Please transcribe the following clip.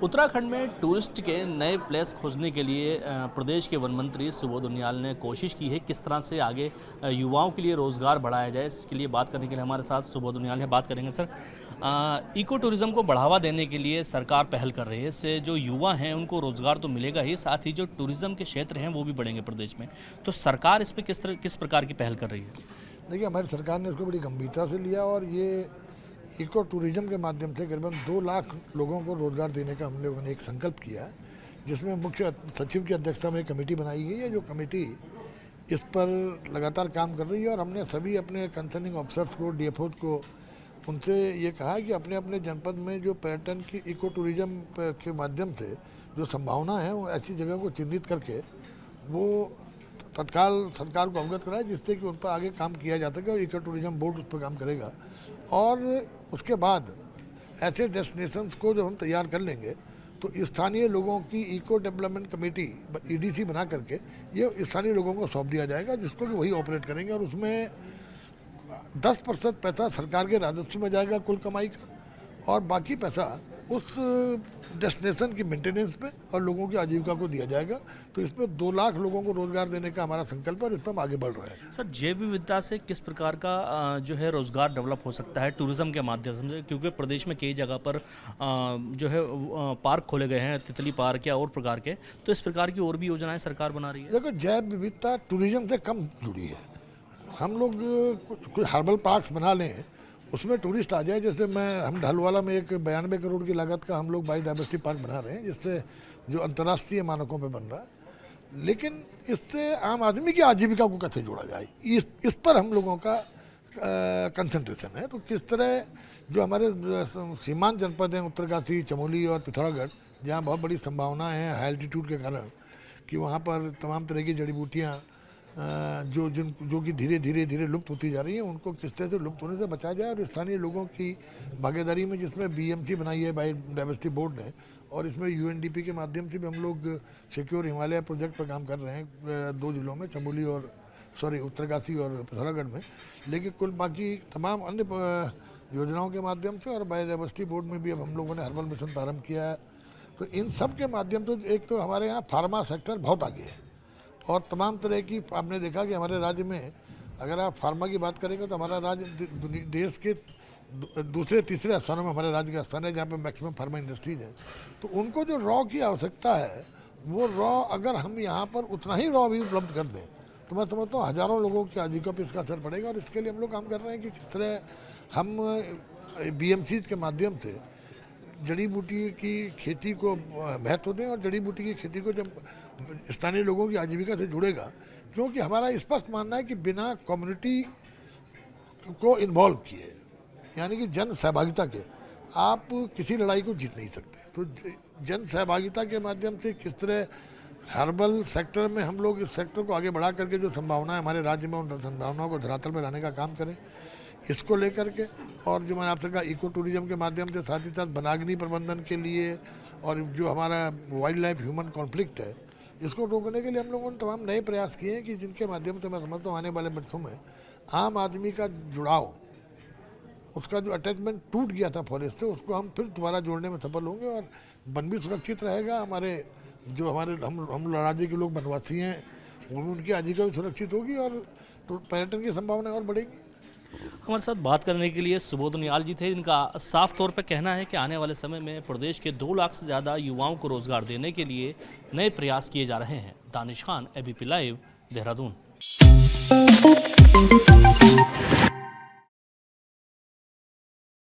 उत्तराखंड में टूरिस्ट के नए प्लेस खोजने के लिए प्रदेश के वन मंत्री सुबोध उनियाल ने कोशिश की है किस तरह से आगे युवाओं के लिए रोज़गार बढ़ाया जाए। इसके लिए बात करने के लिए हमारे साथ सुबोध उनियाल है। बात करेंगे सर, इको टूरिज़्म को बढ़ावा देने के लिए सरकार पहल कर रही है। इससे जो युवा हैं उनको रोज़गार तो मिलेगा ही, साथ ही जो टूरिज़्म के क्षेत्र हैं वो भी बढ़ेंगे प्रदेश में। तो सरकार इस पर किस प्रकार की पहल कर रही है? देखिए, हमारी सरकार ने इसको बड़ी गंभीरता से लिया और ये इको टूरिज़्म के माध्यम से करीबन 2 लाख लोगों को रोज़गार देने का हम लोगों ने एक संकल्प किया है, जिसमें मुख्य सचिव की अध्यक्षता में एक कमेटी बनाई गई है। जो कमेटी इस पर लगातार काम कर रही है और हमने सभी अपने कंसर्निंग ऑफिसर्स को, डीएफओ को, उनसे ये कहा है कि अपने अपने जनपद में जो पर्यटन की इको टूरिज़्म के माध्यम से जो संभावना है वो ऐसी जगह को चिन्हित करके वो तत्काल सरकार को अवगत कराए, जिससे कि उन पर आगे काम किया जा सके और इको टूरिज़्म बोर्ड उस पर काम करेगा। और उसके बाद ऐसे डेस्टिनेशंस को जब हम तैयार कर लेंगे तो स्थानीय लोगों की इको डेवलपमेंट कमेटी ईडीसी बना करके ये स्थानीय लोगों को सौंप दिया जाएगा, जिसको कि वही ऑपरेट करेंगे और उसमें 10% पैसा सरकार के राजस्व में जाएगा कुल कमाई का, और बाकी पैसा उस डेस्टिनेशन की मेंटेनेंस पे और लोगों की आजीविका को दिया जाएगा। तो इसमें 2 लाख लोगों को रोज़गार देने का हमारा संकल्प है और इस पर हम आगे बढ़ रहे हैं। सर, जैव विविधता से किस प्रकार का जो है रोज़गार डेवलप हो सकता है टूरिज़्म के माध्यम से? क्योंकि प्रदेश में कई जगह पर जो है पार्क खोले गए हैं, तितली पार्क या और प्रकार के, तो इस प्रकार की और भी योजनाएं सरकार बना रही है। देखो, जैव विविधता टूरिज़्म से कम जुड़ी है। हम लोग कुछ हर्बल पार्क्स बना लें, उसमें टूरिस्ट आ जाए। जैसे हम ढलवाला में एक 92 करोड़ की लागत का हम लोग बायोडायवर्सिटी पार्क बना रहे हैं, जिससे जो अंतर्राष्ट्रीय मानकों पे बन रहा है। लेकिन इससे आम आदमी की आजीविका को कैसे जोड़ा जाए, इस पर हम लोगों का कंसंट्रेशन है। तो किस तरह जो हमारे सीमांत जनपद हैं, उत्तरकाशी, चमोली और पिथौरागढ़, जहाँ बहुत बड़ी संभावना है हाई एल्टीट्यूड के कारण कि वहाँ पर तमाम तरह की जड़ी बूटियाँ जो कि धीरे धीरे लुप्त होती जा रही हैं, उनको किस तरह से लुप्त होने से बचाया जाए। और स्थानीय लोगों की भागीदारी में, जिसमें बीएमसी बनाई है बायोडायवर्सिटी बोर्ड ने, और इसमें यूएनडीपी के माध्यम से भी हम लोग सिक्योर हिमालय प्रोजेक्ट पर काम कर रहे हैं 2 जिलों में, चमोली और उत्तरकाशी और पिथौरागढ़ में। लेकिन कुल बाकी तमाम अन्य योजनाओं के माध्यम से और बायोडायवर्सिटी बोर्ड में भी अब हम लोगों ने हर्बल मिशन प्रारंभ किया है। तो इन सब के माध्यम से एक तो हमारे यहाँ फार्मा सेक्टर बहुत आगे है और तमाम तरह की, आपने देखा कि हमारे राज्य में अगर आप फार्मा की बात करेंगे तो हमारा राज्य देश के दूसरे तीसरे स्थानों में हमारे राज्य का स्थान है, जहाँ पे मैक्सिमम फार्मा इंडस्ट्रीज हैं। तो उनको जो रॉ की आवश्यकता है, वो रॉ अगर हम यहाँ पर उतना ही रॉ भी उपलब्ध कर दें तो मैं समझता हूँ हज़ारों लोगों की आजीविका पर इसका असर पड़ेगा। और इसके लिए हम लोग काम कर रहे हैं कि किस तरह हम बीएमसीज के माध्यम से जड़ी बूटी की खेती को महत्व दें, और जड़ी बूटी की खेती को जब स्थानीय लोगों की आजीविका से जुड़ेगा, क्योंकि हमारा स्पष्ट मानना है कि बिना कम्युनिटी को इन्वॉल्व किए, यानी कि जन सहभागिता के, आप किसी लड़ाई को जीत नहीं सकते। तो जन सहभागिता के माध्यम से किस तरह हर्बल सेक्टर में हम लोग इस सेक्टर को आगे बढ़ा करके जो संभावनाएं हमारे राज्य में, उन संभावनाओं को धरातल पर लाने का काम करें, इसको लेकर के। और जो मैंने आपसे कहा, इको टूरिज़्म के माध्यम से साथ ही साथ वनाग्नि प्रबंधन के लिए और जो हमारा वाइल्ड लाइफ ह्यूमन कॉन्फ्लिक्ट है, इसको रोकने के लिए हम लोगों ने तमाम नए प्रयास किए हैं कि जिनके माध्यम से मैं समझता हूँ आने वाले वर्षों में आम आदमी का जुड़ाव, उसका जो अटैचमेंट टूट गया था फॉरेस्ट से, उसको हम फिर दोबारा जोड़ने में सफल होंगे और वन भी सुरक्षित रहेगा। हम राज्य के लोग वनवासी हैं, वो भी, उनकी आजीविका भी सुरक्षित होगी और तो पर्यटन की संभावनाएं और बढ़ेगी। हमारे साथ बात करने के लिए सुबोध उनियाल जी थे, जिनका साफ तौर पर कहना है कि आने वाले समय में प्रदेश के 2 लाख से ज़्यादा युवाओं को रोज़गार देने के लिए नए प्रयास किए जा रहे हैं। Danish Khan, ABP live, Dehradun.